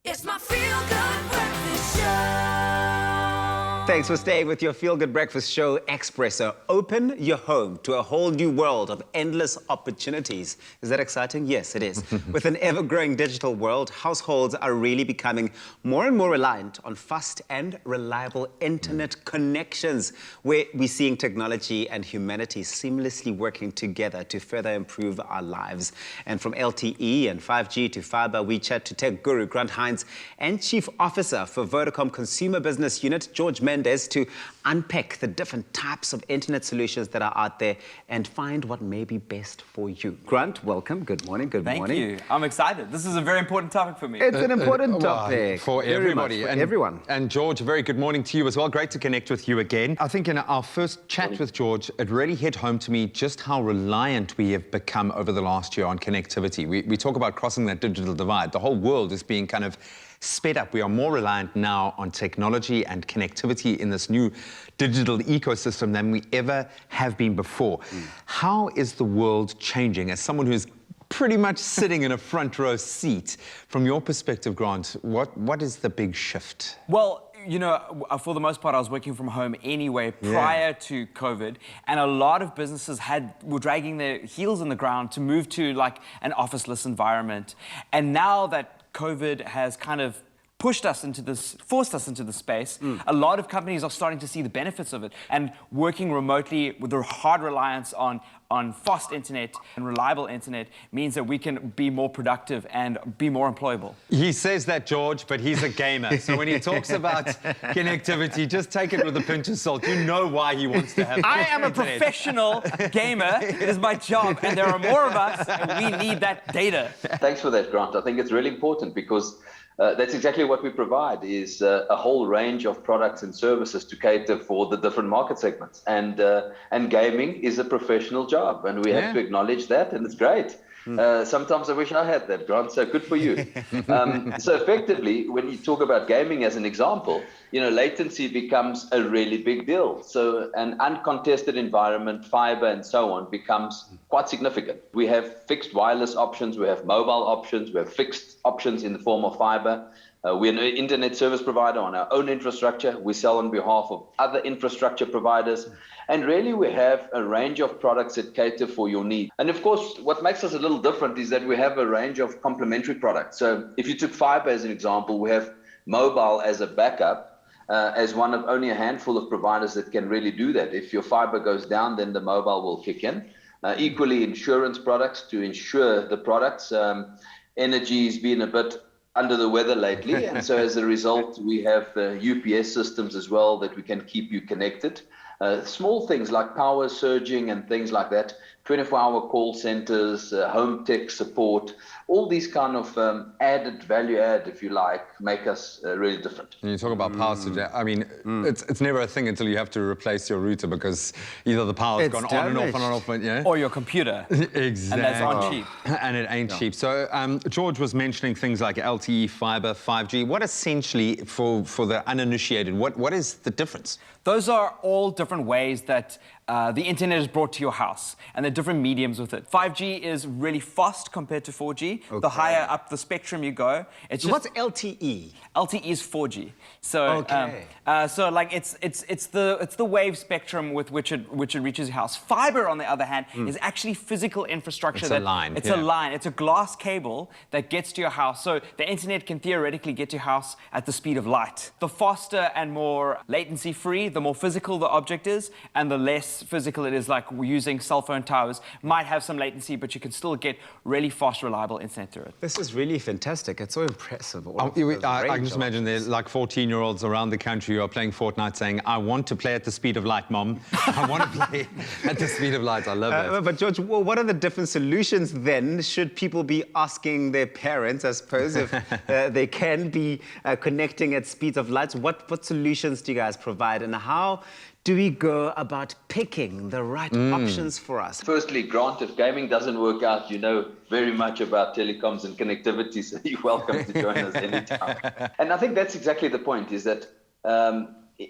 It's my feel-good breakfast show. Thanks for staying with your Feel Good Breakfast Show, Expresso. Open your home to a whole new world of endless opportunities. Is that exciting? Yes, it is. With an ever-growing digital world, households are really becoming more and more reliant on fast and reliable internet connections, where we're seeing technology and humanity seamlessly working together to further improve our lives. And from LTE and 5G to fiber, we chat to tech guru Grant Hines and Chief Officer for VODACOM Consumer Business Unit, George Mendes, to unpack the different types of internet solutions that are out there and find what may be best for you. Grant, welcome. Good morning. Good morning. Thank you. I'm excited. This is a very important topic for me. It's an important topic. For everybody. For everyone. And George, a very good morning to you as well. Great to connect with you again. I think in our first chat with George, it really hit home to me just how reliant we have become over the last year on connectivity. We talk about crossing that digital divide. The whole world is being kind of sped up. We are more reliant now on technology and connectivity in this new digital ecosystem than we ever have been before. How is the world changing? As someone who's pretty much sitting in a front row seat, from your perspective, Grant, what is the big shift? Well, you know, for the most part, I was working from home anyway prior to COVID, and a lot of businesses were dragging their heels in the ground to move to like an office-less environment. And now that COVID has kind of forced us into this space, a lot of companies are starting to see the benefits of it, and working remotely with a hard reliance on fast internet and reliable internet means that we can be more productive and be more employable. He says that, George, but he's a gamer. So when he talks about connectivity, just take it with a pinch of salt. You know why he wants to have I am a professional gamer. It is my job, and there are more of us, and we need that data. Thanks for that, Grant. I think it's really important because that's exactly what we provide, is a whole range of products and services to cater for the different market segments. And gaming is a professional job, and we have to acknowledge that, and it's great. Sometimes I wish I had that, Grant, so good for you. So effectively, when you talk about gaming as an example, you know, latency becomes a really big deal. So an uncontested environment, fiber and so on, becomes quite significant. We have fixed wireless options, we have mobile options, we have fixed options in the form of fiber. We're an internet service provider on our own infrastructure. We sell on behalf of other infrastructure providers. And really, we have a range of products that cater for your need. And of course, what makes us a little different is that we have a range of complementary products. So if you took fiber as an example, we have mobile as a backup, as one of only a handful of providers that can really do that. If your fiber goes down, then the mobile will kick in. Equally, insurance products to insure the products. Energy has been a bit under the weather lately, and so as a result, we have UPS systems as well that we can keep you connected. Small things like power surging and things like that, 24-hour call centers, home tech support, all these kind of added value add, if you like, make us really different. And you talk about power surge. I mean, it's never a thing until you have to replace your router because either the power's gone on and off and on and off, yeah? Or your computer. Exactly. And that's not cheap. And it ain't cheap. So George was mentioning things like LTE, fiber, 5G. What essentially, for the uninitiated, what is the difference? Those are all different ways that the internet is brought to your house, and there are different mediums with it. 5G is really fast compared to 4G. Okay. The higher up the spectrum you go, it's just... What's LTE? LTE is 4G. So, so like it's the wave spectrum with which it reaches your house. Fiber, on the other hand, is actually physical infrastructure. It's a line. It's a line. It's a glass cable that gets to your house. So the internet can theoretically get to your house at the speed of light. The faster and more latency-free, the more physical the object is, and the less physical it is, like using cell phone towers, might have some latency, but you can still get really fast, reliable internet through it. This is really fantastic. It's so impressive. I can just imagine there's like 14-year-olds around the country who are playing Fortnite saying, I want to play at the speed of light, Mom. I want to play at the speed of light. I love it. But George, what are the different solutions then? Should people be asking their parents, I suppose, if they can be connecting at speeds of light? What solutions do you guys provide, and how do we go about picking the right options for us? Firstly, Grant, if gaming doesn't work out, you know very much about telecoms and connectivity, so you're welcome to join us anytime. And I think that's exactly the point, is that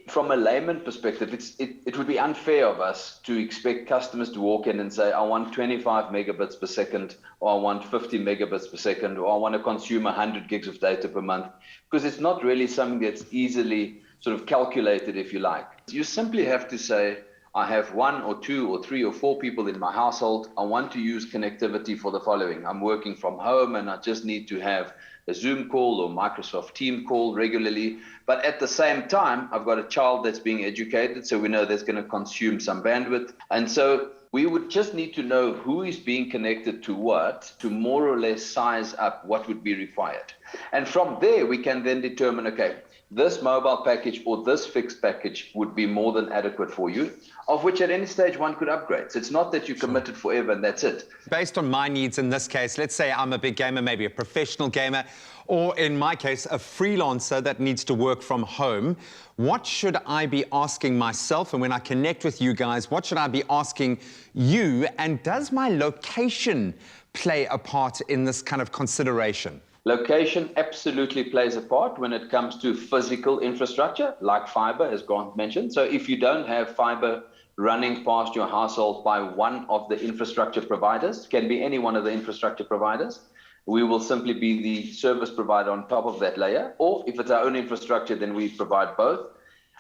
from a layman perspective, it would be unfair of us to expect customers to walk in and say, I want 25 megabits per second, or I want 50 megabits per second, or I want to consume 100 gigs of data per month, because it's not really something that's easily sort of calculated, if you like. You simply have to say, I have 1 or 2 or 3 or 4 people in my household. I want to use connectivity for the following. I'm working from home and I just need to have a Zoom call or Microsoft Team call regularly. But at the same time, I've got a child that's being educated, so we know that's going to consume some bandwidth. And so we would just need to know who is being connected to what to more or less size up what would be required. And from there, we can then determine, okay, this mobile package or this fixed package would be more than adequate for you, of which at any stage one could upgrade. So it's not that you commit it forever and that's it. Based on my needs in this case, let's say I'm a big gamer, maybe a professional gamer, or in my case, a freelancer that needs to work from home. What should I be asking myself? And when I connect with you guys, what should I be asking you? And does my location play a part in this kind of consideration? Location absolutely plays a part when it comes to physical infrastructure, like fiber, as Grant mentioned. So if you don't have fiber running past your household by one of the infrastructure providers, can be any one of the infrastructure providers, we will simply be the service provider on top of that layer. Or if it's our own infrastructure, then we provide both.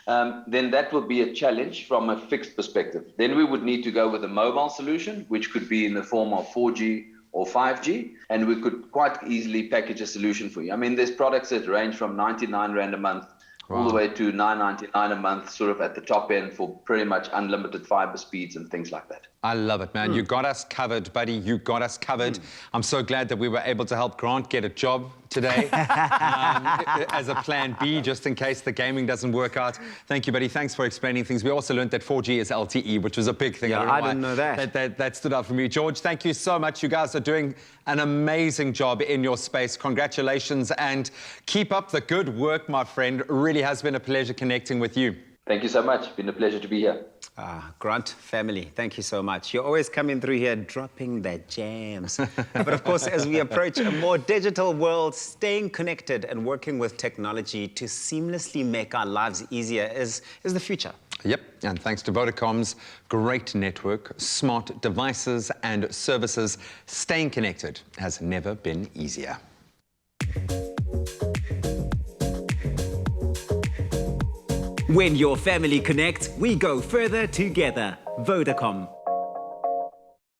Then that will be a challenge from a fixed perspective. Then we would need to go with a mobile solution, which could be in the form of 4G or 5G, and we could quite easily package a solution for you. I mean, there's products that range from 99 Rand a month all the way to 9.99 a month, sort of at the top end for pretty much unlimited fiber speeds and things like that. I love it, man. You got us covered, buddy. You got us covered. I'm so glad that we were able to help Grant get a job today as a plan B, just in case the gaming doesn't work out. Thank you, buddy. Thanks for explaining things. We also learned that 4G is LTE, which was a big thing. Yeah, I didn't know that. That stood out for me. George, thank you so much. You guys are doing an amazing job in your space. Congratulations, and keep up the good work, my friend. Really has been a pleasure connecting with you. Thank you so much. Been a pleasure to be here. Grant family, thank you so much. You're always coming through here dropping the jams. But of course, as we approach a more digital world, staying connected and working with technology to seamlessly make our lives easier is the future. Yep, and thanks to VODACOM's great network, smart devices and services, staying connected has never been easier. When your family connects, we go further together. VODACOM.